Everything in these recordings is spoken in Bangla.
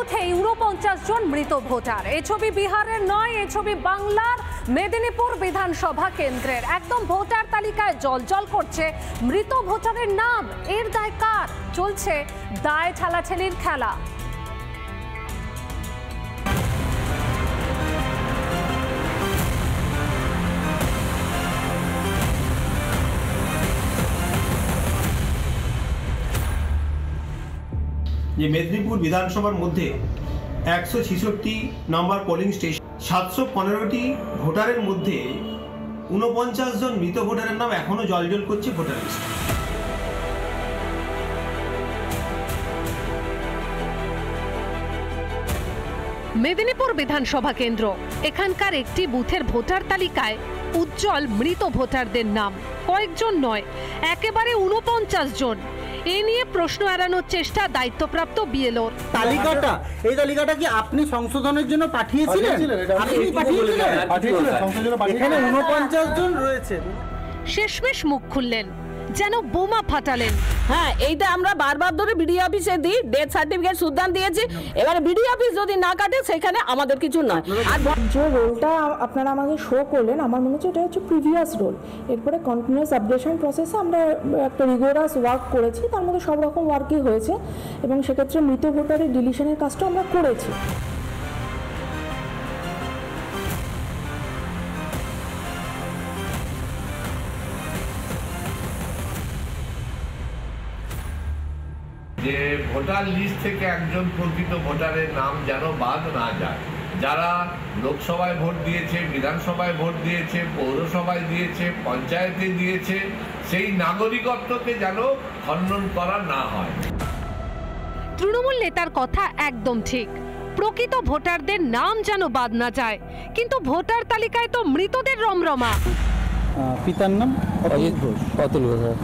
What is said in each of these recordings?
মুখেই ৪৯ জন মৃত ভোটার। এই ছবি বিহারের নয়, এই ছবি বাংলার মেদিনীপুর বিধানসভা কেন্দ্রের। একদম ভোটার তালিকায় জ্বলজ্বল করছে মৃত ভোটারের নাম। এর দায় কার? চলছে দায় ঠেলাঠেলির খেলা। যে মেদিনীপুর বিধানসভার মধ্যে ১৬৬ নম্বর পোলিং স্টেশন ৭১৫টি ভোটারের মধ্যে ৪৯ জন মৃত ভোটারের নাম এখনো জ্বলজ্বল করছে ভোটার লিস্টে। মেদিনীপুর বিধানসভা কেন্দ্র, এখানকার একটি বুথের ভোটার তালিকায় উজ্জ্বল মৃত ভোটারদের নাম। কয়েকজন নয়, একেবারে ৪৯ জন। এ নিয়ে প্রশ্ন এড়ানোর চেষ্টা দায়িত্বপ্রাপ্ত বিএলওর। এই তালিকাটা কি আপনি সংশোধনের জন্য পাঠিয়েছিলেন? আপনি পাঠিয়েছিলেন? এখানে ৪৯ জন রয়েছে। শেষমেশ মুখ খুললেন, যেন বোমা ফাটালেন। হ্যাঁ, এইটা আমরা বারবার ধরে বিডিও অফিসে দিই, ডেথ সার্টিফিকেট সুদান দিয়েছি। এবারে বিডিও অফিস যদি না কাটে সেখানে আমাদের কিছু নয়। আর যে রোলটা আপনারা আমাকে শো করলেন, আমার মনে হচ্ছে এটা হচ্ছে প্রিভিয়াস রোল। এরপরে কন্টিনিউয়াস আপডেশন প্রসেসে আমরা একটা রিগোরাস ওয়ার্ক করেছি, তার মধ্যে সব রকম ওয়ার্কই হয়েছে এবং সেক্ষেত্রে মৃত ভোটারের ডিলিশনের কাজটা আমরা করেছি। যে ভোটার লিস্ট থেকে একজন প্রকৃত ভোটারের নাম যেন বাদ না যায়। যারা লোকসভায় ভোট দিয়েছে, বিধানসভায় ভোট দিয়েছে, পৌরসভায় দিয়েছে, পঞ্চায়েতে দিয়েছে, সেই নাগরিকত্বকে যেন খণ্ডন করা না হয়। তৃণমূল নেতার কথা একদম ঠিক, প্রকৃত ভোটারদের নাম যেন বাদ না যায়। কিন্তু ভোটার তালিকায় তো মৃতদের রমরমা। পিতার নাম অতুল ঘোষ,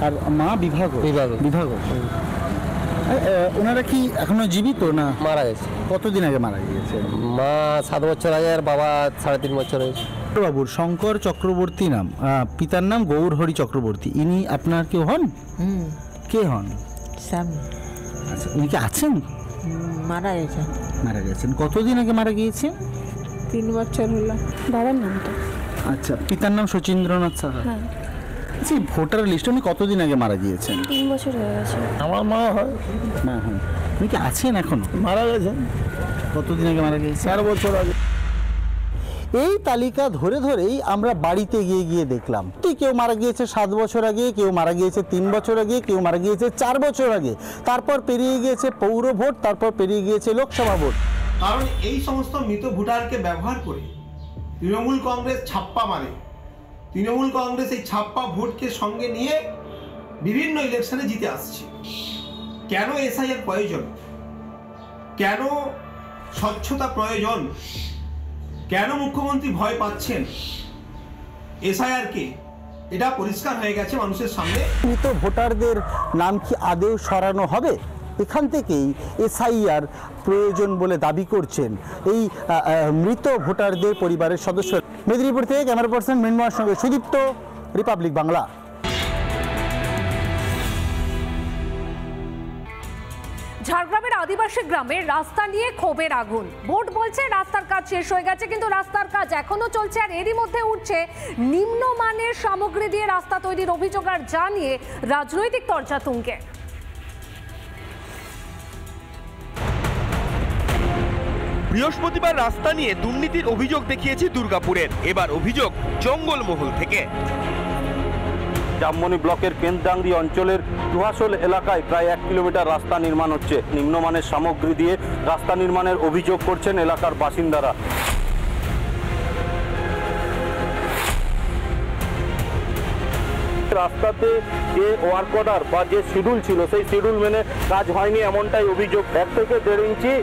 আর মা বিভাগ। ওনারা কি এখনো জীবিত না মারা গেছে? কতদিন আগে মারা গিয়েছে? মা 7 বছর আগে, আর বাবা 3.5 বছর হয়েছে। বাবুর শঙ্কর চক্রবর্তী নাম, পিতার নাম গৌরহরি চক্রবর্তী। ইনি আপনার কেউ হন? কে হন? আচ্ছা, উনি কি আছেন? মারা গেছেন। কতদিন আগে মারা গিয়েছে? 3 বছর হলো। বাবার নামটা? আচ্ছা, পিতার নাম শচীন্দ্রনাথ সাহা। হ্যাঁ। আচ্ছা, ভোটার লিস্ট উনি কতদিন আগে মারা গিয়েছেন? 3 বছর হয়ে গেছে। আমার মা হয়। মা হন। উনি কি আছেন এখনো? মারা গেছেন। কতদিন আগে মারা গিয়েছে? 4 বছর আগে। এই তালিকা ধরে ধরেই আমরা বাড়িতে গিয়ে দেখলাম কেউ মারা গিয়েছে 7 বছর আগে, কেউ মারা গিয়েছে 3 বছর আগে, কেউ মারা গিয়েছে 4 বছর আগে। তারপর পেরিয়ে গিয়েছে পৌর ভোট, তারপর পেরিয়ে গিয়েছে লোকসভা ভোট। কারণ এই সমস্ত মৃত ভোটারকে ব্যবহার করে তৃণমূল কংগ্রেস ছাপ্পা মারে। তৃণমূল কংগ্রেস এই ছাপ্পা ভোটকে সঙ্গে নিয়ে বিভিন্ন ইলেকশনে জিতে আসছে। কেন এসআইআর প্রয়োজন? কেন স্বচ্ছতা প্রয়োজন? কেন মুখ্যমন্ত্রী ভয় পাচ্ছেন এসআইআরকে? এটা পরিষ্কার হয়ে গেছে মানুষের সামনে। মৃত ভোটারদের নাম কি আদৌ সরানো হবে? এখান থেকেই এসআইআর প্রয়োজন বলে দাবি করছেন এই মৃত ভোটারদের পরিবারের সদস্য। মেদিনীপুর থেকে ক্যামেরা পার্সন মৃন্ময়ের সঙ্গে সুদীপ্ত, রিপাবলিক বাংলা। ঝাড়গ্রামের আদিবাসী গ্রামের রাস্তা নিয়ে ক্ষোভের আগুন। ভোট বলছে রাস্তার কাজ শেষ হয়ে গেছে, কিন্তু রাস্তার কাজ এখনো চলছে। আর এরই মধ্যে উঠছে নিম্নমানের সামগ্রী দিয়ে রাস্তা তৈরির অভিযোগ, আর যা নিয়ে রাজনৈতিক তরজা তুঙ্গে। বৃহস্পতিবার রাস্তা নিয়ে দুর্নীতির অভিযোগ দেখিয়েছে দুর্গাপুরের। এবার অভিযোগ জঙ্গলমহল থেকে। জামমনি ব্লকের কেন্দ্রাঙ্গি অঞ্চলের দুহাসল এলাকায় প্রায় 1 কিলোমিটার রাস্তা নির্মাণ হচ্ছে। নিম্নমানের সামগ্রী দিয়ে রাস্তা নির্মাণের অভিযোগ করছেন এলাকার বাসিন্দারা। রাস্তাতে যে ওয়ার্ক অর্ডার বা যে শিডিউল ছিল সেই শিডিউল মেনে কাজ হয়নি, এমনটাই অভিযোগ। 1 থেকে 1.5 ইঞ্চি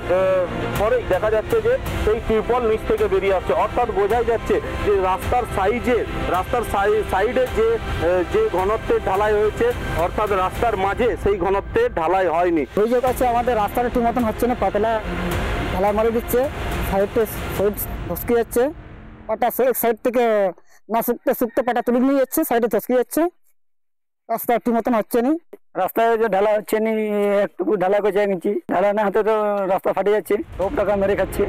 পরেই দেখা যাচ্ছে যে সেই ত্রিপল নিচ থেকে বেরিয়ে আসছে। অর্থাৎ বোঝাই যাচ্ছে যে রাস্তার সাইডে যে ঘনত্বের ঢালাই হয়েছে, অর্থাৎ রাস্তার মাঝে সেই ঘনত্বের ঢালাই হয়নি। অভিযোগ আছে আমাদের রাস্তাটা ঠিক মতন হচ্ছে না, পাতলা ঢালাই মারি দিচ্ছে, সাইড ধসকে যাচ্ছে, পাটা সাইড থেকে না শুকতে পাটা তুলে নিয়ে যাচ্ছে, সাইডে ধসকে যাচ্ছে। রাস্তা ঠিক মতন হচ্ছে না। রাস্তায় যে ঢালা হচ্ছে নি, একটু ঢালা করে নিচ্ছি, ঢালা না হতে তো রাস্তা ফাটে যাচ্ছে, সব টাকা মেরে খাচ্ছে।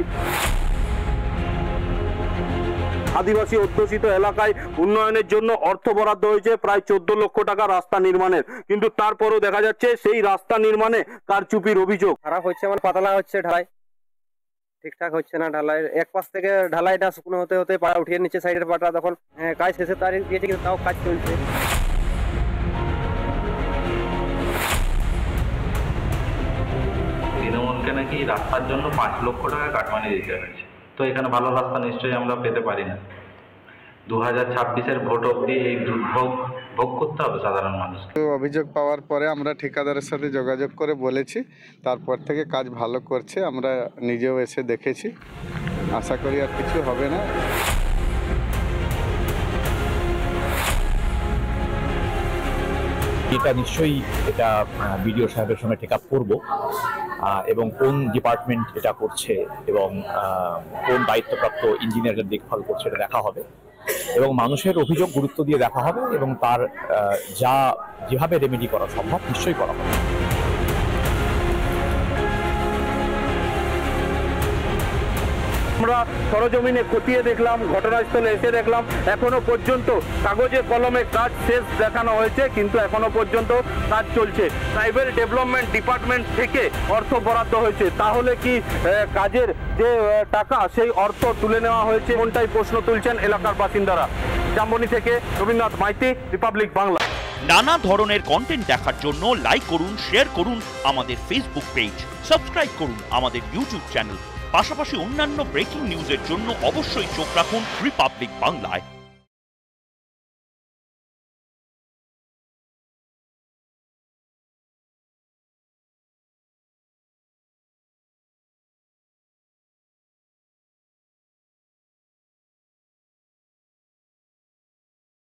আদিবাসী অধ্যুষিত এলাকায় উন্নয়নের জন্য অর্থ বরাদ্দ হয়েছে প্রায় 14 লক্ষ টাকা রাস্তা নির্মাণের, কিন্তু তারপরও দেখা যাচ্ছে সেই রাস্তা নির্মাণে কারচুপির অভিযোগ। খারাপ হচ্ছে, মানে পাতলা হচ্ছে ঢালাই, ঠিকঠাক হচ্ছে না ঢালাই। এক পাশ থেকে ঢালাইটা শুকনো হতে হতে পাড়া উঠিয়ে নিচ্ছে সাইডের পাটা, তখন কাজ শেষের তারিখ দিয়েছে কিন্তু তাও কাজ চলছে। তৃণমূলকে নাকি রাস্তার জন্য 5 লক্ষ টাকা কাটমানি দিতে হয়েছে, তো এখানে ভালো রাস্তা নিশ্চয়ই আমরা পেতে পারি না। 2026-এর ভোট অবধি এই দুর্ভোগ ভোগ করতে হবে সাধারণ মানুষকে। অভিযোগ পাওয়ার পরে আমরা ঠিকাদারের সাথে যোগাযোগ করে বলেছি, তারপর থেকে কাজ ভালো করছে, আমরা নিজেও এসে দেখেছি, আশা করি আর কিছু হবে না। এটা নিশ্চয়ই এটা বিডিও সাহেবের সঙ্গে টেক আপ করবো, এবং কোন ডিপার্টমেন্ট এটা করছে এবং কোন দায়িত্বপ্রাপ্ত ইঞ্জিনিয়ারের দেখভাল করছে এটা দেখা হবে, এবং মানুষের অভিযোগ গুরুত্ব দিয়ে দেখা হবে, এবং তার যেভাবে রেমেডি করা সম্ভব নিশ্চয়ই করা হবে। আমরা সরজমিনে খতিয়ে দেখলাম, ঘটনাস্থলে এসে দেখলাম এখনো পর্যন্ত কাগজে কলমে কাজ শেষ দেখানো হয়েছে, কিন্তু এখনো পর্যন্ত কাজ চলছে। ট্রাইবাল ডেভেলপমেন্ট ডিপার্টমেন্ট থেকে অর্থ বরাদ্দ হয়েছে, তাহলে কি কাজের যে টাকা সেই অর্থ তুলে নেওয়া হয়েছে? এমনটাই প্রশ্ন তুলছেন এলাকার বাসিন্দারা। জামবনি থেকে রবীন্দ্রনাথ মাইতি, রিপাবলিক বাংলা। নানা ধরনের কন্টেন্ট দেখার জন্য লাইক করুন, শেয়ার করুন আমাদের ফেসবুক পেজ, সাবস্ক্রাইব করুন আমাদের ইউটিউব চ্যানেল। পাশাপাশি অন্যান্য ব্রেকিং নিউজের জন্য অবশ্যই চোখ রাখুন রিপাবলিক বাংলায়।